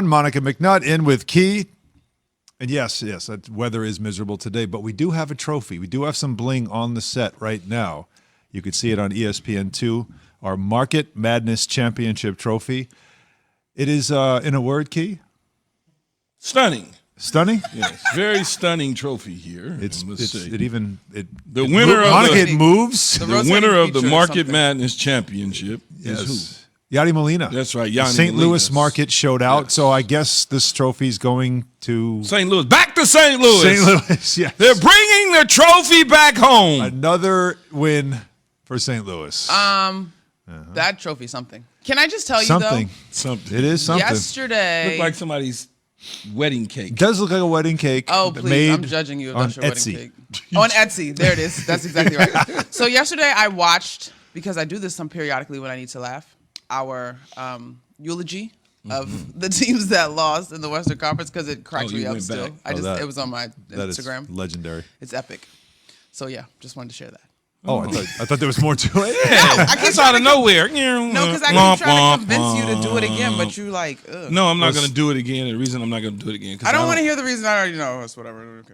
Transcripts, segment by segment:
on. Monica McNutt in with Key. And yes, that weather is miserable today, but we do have a trophy. We do have some bling on the set right now. You can see it on ESPN2, our Market Madness Championship trophy. It is, in a word, Key? Stunning. Stunning? Yes, very stunning trophy here. The winner of Monica, it moves. The winner of the Market Madness Championship is who? Yadi Molina. That's right, Yadi St. Molina. Louis market showed out, so I guess this trophy's going to St. Louis. Back to St. Louis. St. Louis, yes. They're bringing the trophy back home. Another win for St. Louis. That trophy, something. Can I just tell you, Something. It is something. Yesterday. Looked like somebody's wedding cake. It does look like a wedding cake. Oh, please. Made I'm judging you if on that's your Etsy. wedding cake. On Etsy. There it is. That's exactly right. So yesterday I watched, because I do this periodically when I need to laugh, our eulogy of the teams that lost in the Western Conference, because it cracks me up still. It was on my Instagram. Is legendary. It's epic. So yeah, just wanted to share that. Oh, I thought there was more to it. Yeah, it's out of nowhere. No, because I keep trying to convince you to do it again, but you like, ugh. No, I'm not going to do it again. The reason I'm not going to do it again. I don't want to hear the reason. I already know. It's whatever.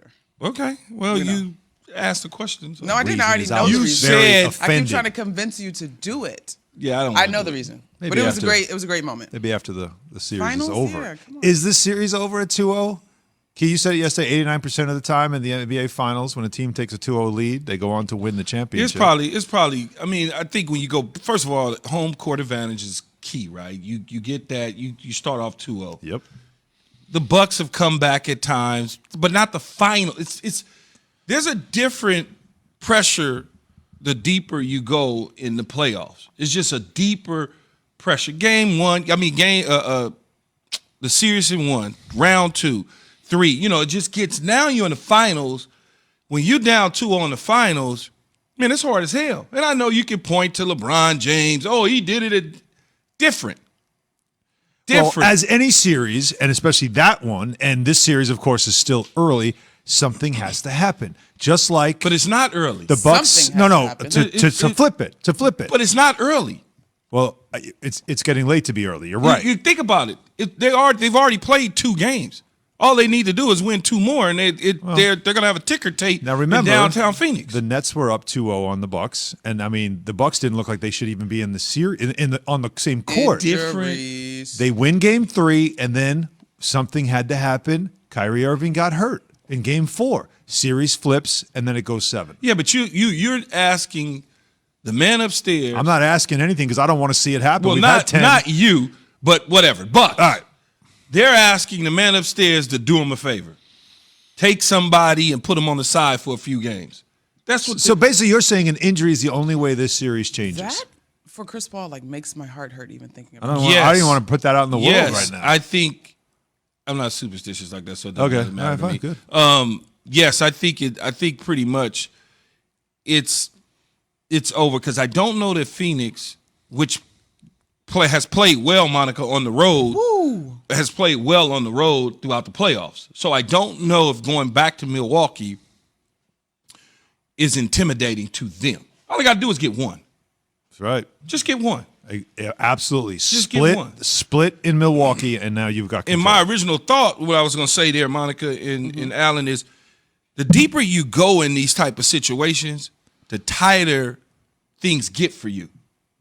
Okay. Well, you asked the question. So. No, I didn't. I already know the reason. I keep trying to convince you to do it. Yeah, I know the reason. But it was a great moment. Maybe after the series Finals, is over. yeah, is this series over at 2-0? Key, you said it yesterday, 89% of the time in the NBA Finals, when a team takes a 2-0 lead, they go on to win the championship. It's probably. I mean, I think when you go, first of all, home court advantage is key, right? You get that. You start off 2-0. Yep. The Bucks have come back at times, but not the final. There's a different pressure the deeper you go in the playoffs. It's just a deeper pressure. The series in 1, round 2, 3. It just gets, now you're in the finals. When you're down 2-0 in the finals, man, it's hard as hell. And I know you can point to LeBron James. Oh, he did it different. Well, as any series, and especially that one, and this series, of course, is still early, something has to happen. Just like, but it's not early. The Bucks, to flip it. But it's not early. Well, it's getting late to be early. You're right. You think about it. They've already played 2 games. All they need to do is win 2 more, and they're going to have a ticker tape now remember, in downtown Phoenix. The Nets were up 2-0 on the Bucks, and I mean the Bucks didn't look like they should even be in the series on the same court. They win Game 3, and then something had to happen. Kyrie Irving got hurt in Game 4. Series flips, and then it goes 7. Yeah, but you're asking the man upstairs. I'm not asking anything because I don't want to see it happen. Well, not you, but whatever. But all right. They're asking the man upstairs to do them a favor. Take somebody and put them on the side for a few games. That's what. So basically, you're saying an injury is the only way this series changes. That for Chris Paul makes my heart hurt even thinking it. about I don't even want to put that out in the world right now. I think I'm not superstitious like that, so it doesn't really matter to me. Good. Yes, I think pretty much it's over because I don't know that Phoenix, which has played well, Monica, on the road. Woo. Has played well on the road throughout the playoffs. So I don't know if going back to Milwaukee is intimidating to them. All they got to do is get one. That's right. Just get one. Absolutely. Just get one. Split in Milwaukee, and now you've got control. And my original thought, what I was going to say there, Monica and Alan, is the deeper you go in these type of situations, the tighter things get for you.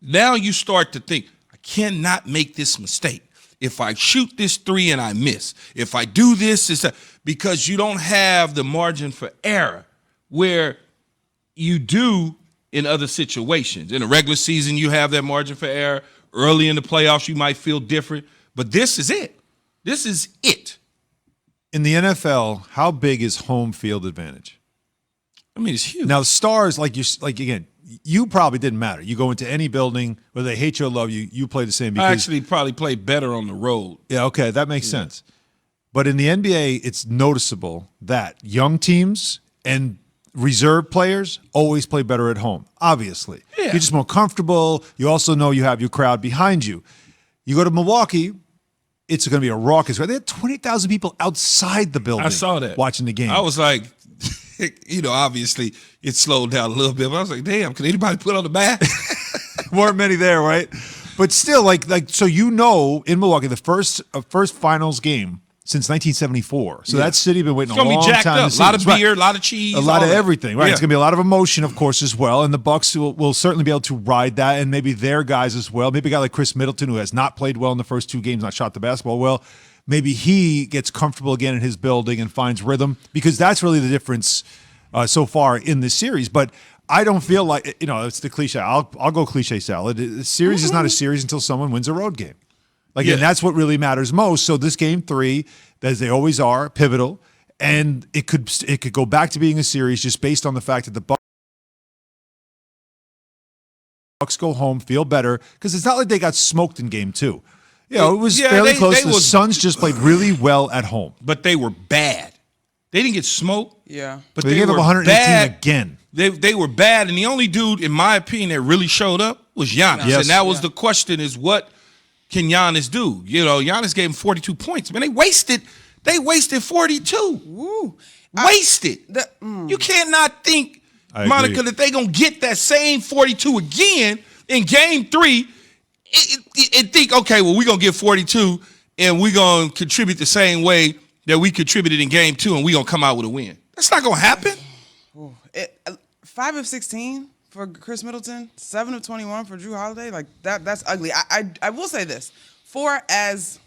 Now you start to think, I cannot make this mistake. If I shoot this 3 and I miss, if I do this, it's because you don't have the margin for error where you do in other situations. In a regular season, you have that margin for error. Early in the playoffs, you might feel different. But this is it. This is it. In the NFL, how big is home field advantage? I mean, it's huge. Now, stars, again, you probably didn't matter. You go into any building, whether they hate you or love you, you play the same. Because, I actually probably play better on the road. Yeah, okay, that makes sense. But in the NBA, it's noticeable that young teams and reserve players always play better at home, obviously. Yeah. You're just more comfortable. You also know you have your crowd behind you. You go to Milwaukee, it's going to be a raucous crowd. They had 20,000 people outside the building. I saw that. Watching the game. I was like, obviously it slowed down a little bit, but I was like, damn, can anybody put on the mask? Weren't many there, right? But still, so in Milwaukee, the first finals game since 1974. So that city been waiting It's gonna a long be jacked time. up. A lot of beer, a lot of cheese, a lot all of that. everything. Right, Yeah. it's gonna be a lot of emotion, of course, as well. And the Bucks will certainly be able to ride that, and maybe their guys as well. Maybe a guy like Chris Middleton, who has not played well in the first 2 games, not shot the basketball well. Maybe he gets comfortable again in his building and finds rhythm, because that's really the difference so far in this series. But I don't feel like, it's the cliche. I'll go cliche salad. The series is not a series until someone wins a road game. And that's what really matters most. So this game 3, as they always are, pivotal, and it could go back to being a series just based on the fact that the Bucks go home, feel better, because it's not like they got smoked in game 2. It was fairly close. The Suns just played really well at home, but they were bad. They didn't get smoked. Yeah, but they gave up 118 bad again. They were bad, and the only dude, in my opinion, that really showed up was Giannis. Yes. And that was the question: is what can Giannis do? Giannis gave him 42 points. Man, they wasted 42. Woo. Wasted. You cannot think, Monica, that they gonna get that same 42 again in game 3 and think, okay, well, we're gonna get 42 and we're gonna contribute the same way that we contributed in game 2 and we're gonna come out with a win. That's not gonna happen. 5 of 16 for Chris Middleton, 7 of 21 for Drew Holiday. That's ugly. I will say this: for as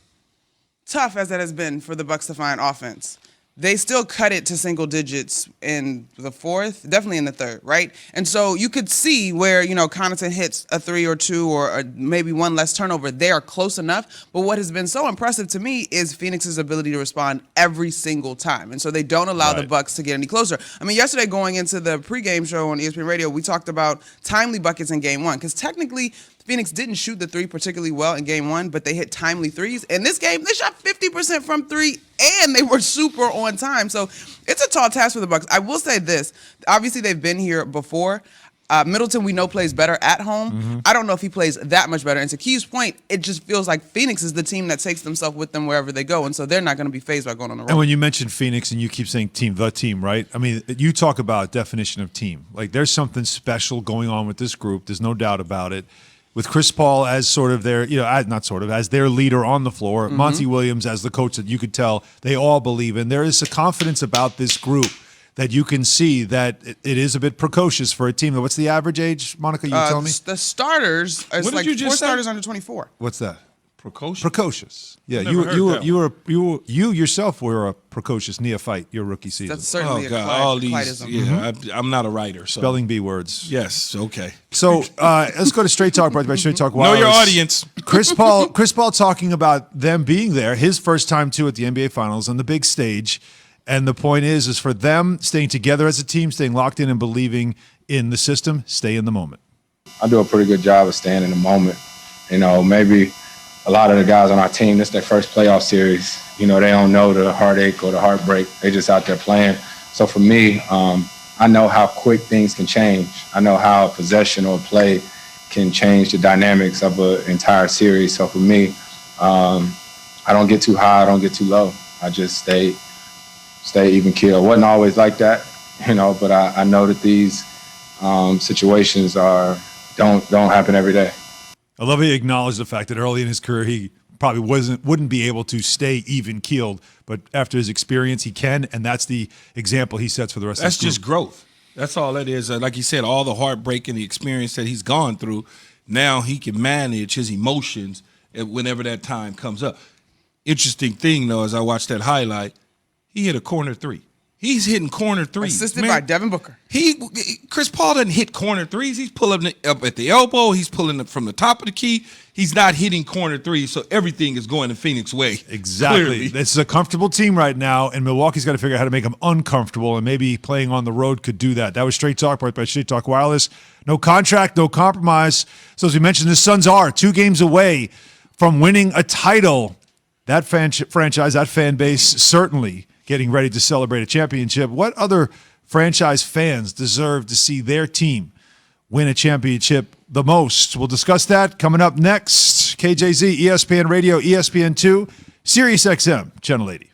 tough as that has been for the Bucks to find offense, they still cut it to single digits in the 4th, definitely in the 3rd, right? And so you could see where, Connaughton hits a 3 or 2 or maybe 1 less turnover. They are close enough. But what has been so impressive to me is Phoenix's ability to respond every single time. And so they don't allow the Bucks to get any closer. I mean, yesterday going into the pregame show on ESPN Radio, we talked about timely buckets in game 1, because technically Phoenix didn't shoot the 3 particularly well in game 1, but they hit timely threes. In this game, they shot 50% from 3, and they were super on time. So it's a tall task for the Bucks. I will say this: obviously, they've been here before. Middleton, we know, plays better at home. Mm-hmm. I don't know if he plays that much better. And to Key's point, it just feels like Phoenix is the team that takes themselves with them wherever they go, and so they're not going to be fazed by going on the road. And when you mention Phoenix and you keep saying the team, right? I mean, you talk about definition of team. There's something special going on with this group. There's no doubt about it. With Chris Paul as sort of their, as their leader on the floor, Monty Williams as the coach that you could tell they all believe in. There is a confidence about this group that you can see that it is a bit precocious for a team. What's the average age, Monica? You tell me. The starters, it's What did like you just 4 say? starters under 24. What's that? Precocious. Precocious. Yeah, Never heard that you yourself were a precocious neophyte your rookie season. That's certainly a all these. Clydism. Yeah, I'm not a writer. So. Spelling bee words. Yes. Okay. So let's go to Straight Talk, brought to you by Straight Talk Know Wireless. your audience. Chris Paul talking about them being there, his first time too at the NBA Finals on the big stage. And the point is for them staying together as a team, staying locked in and believing in the system, stay in the moment. I do a pretty good job of staying in the moment. Maybe a lot of the guys on our team, this is their first playoff series. They don't know the heartache or the heartbreak. They just out there playing. So for me, I know how quick things can change. I know how a possession or play can change the dynamics of an entire series. So for me, I don't get too high, I don't get too low. I just stay even keel. It wasn't always like that, but I know that these situations don't happen every day. I love he acknowledged the fact that early in his career he probably wouldn't be able to stay even keeled, but after his experience he can, and that's the example he sets for the rest of his group. That's just growth. That's all that is. Like you said, all the heartbreak and the experience that he's gone through, now he can manage his emotions whenever that time comes up. Interesting thing, though, as I watched that highlight, he hit a corner 3. He's hitting corner threes. Assisted by Devin Booker. Chris Paul doesn't hit corner threes. He's pulling up at the elbow. He's pulling up from the top of the key. He's not hitting corner threes, so everything is going the Phoenix way. Exactly. Clearly. This is a comfortable team right now, and Milwaukee's got to figure out how to make them uncomfortable, and maybe playing on the road could do that. That was Straight Talk by Straight Talk Wireless. No contract, no compromise. So as we mentioned, the Suns are 2 games away from winning a title. That franchise, that fan base, certainly getting ready to celebrate a championship. What other franchise fans deserve to see their team win a championship the most? We'll discuss that coming up next. KJZ, ESPN Radio, ESPN2, Sirius XM, Channel 80.